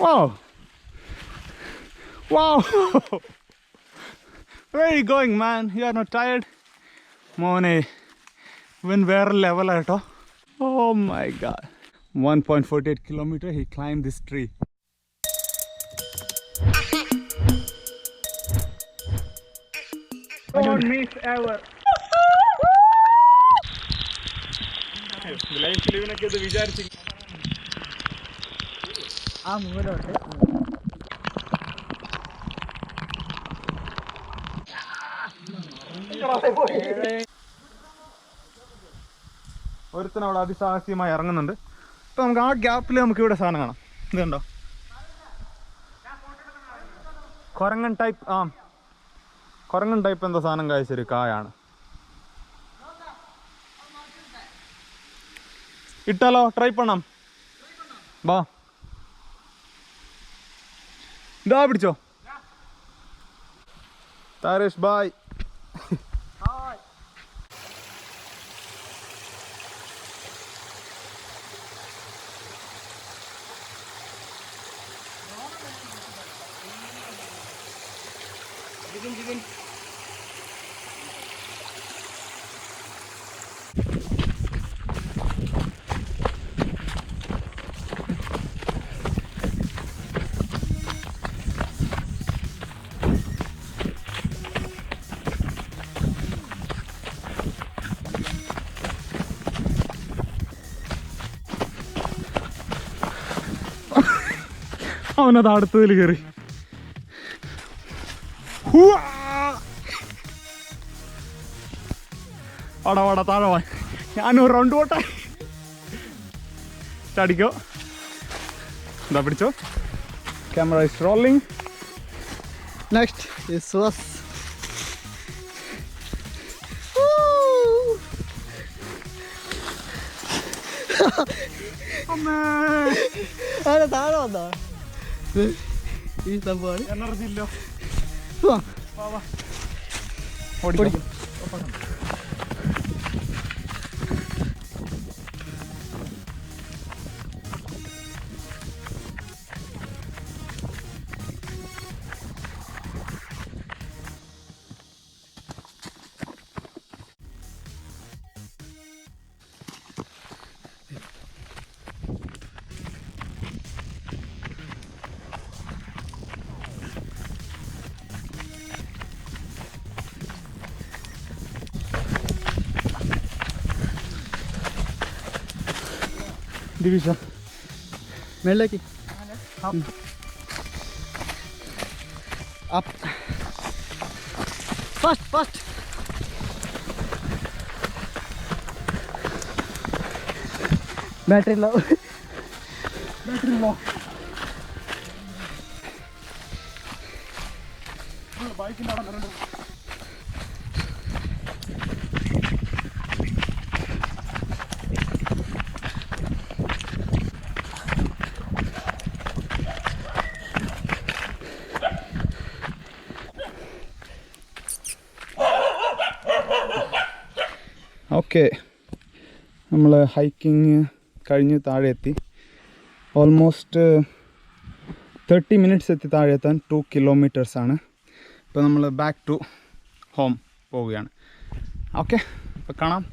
Wow! Wow! Where are you going, man? You are not tired? Mone, when where level at all? Oh my god. 1.48 kilometer he climbed this tree. Don't miss ever. Mudoor. ഒരുത്തൻ അവിടെ അതിസാഹസ്യമായി ഇറങ്ങുന്നുണ്ട്. അപ്പോൾ നമുക്ക് ആ ഗ്യാപ്പിൽ നമുക്ക് ഇവിടെ സാധനം കാണാം. ഇതുണ്ടോ? കുരങ്ങൻ ടൈപ്പ് എന്തോ സാധനം കഴിച്ചൊരു കായാണ്. ഇട്ടാലോ? ട്രൈ പണം. വാ, ഇതാ പിടിച്ചോ. താരേഷ് ബായ്. അവനത് അടുത്തതിൽ കയറി. വാടാ താഴെ വാ. ഞാനൊരു റൗണ്ട് പോട്ടെ. ചടിക്കോ. എന്താ പിടിച്ചോ. Camera is rolling. Next is us. അതെ താഴെ വന്നോ? ഈ സംഭവമാണ്. എനർജി ഇല്ലോ. ഓടിക്കും. ഡിവിഷൻ മേളിലേക്ക്. അപ്പ്. ഫാസ്റ്റ്. Battery low. ബൈക്കിൻ്റെ അവിടെ വരണ്ട. ഓക്കെ, നമ്മൾ ഹൈക്കിങ് കഴിഞ്ഞ് താഴെ എത്തി. ഓൾമോസ്റ്റ് 30 മിനിറ്റ്സ് എത്തി താഴെ എത്താൻ. 2 കിലോമീറ്റേഴ്സാണ്. ഇപ്പോൾ നമ്മൾ ബാക്ക് ടു ഹോം പോവുകയാണ്. ഓക്കെ, അപ്പോൾ കാണാം.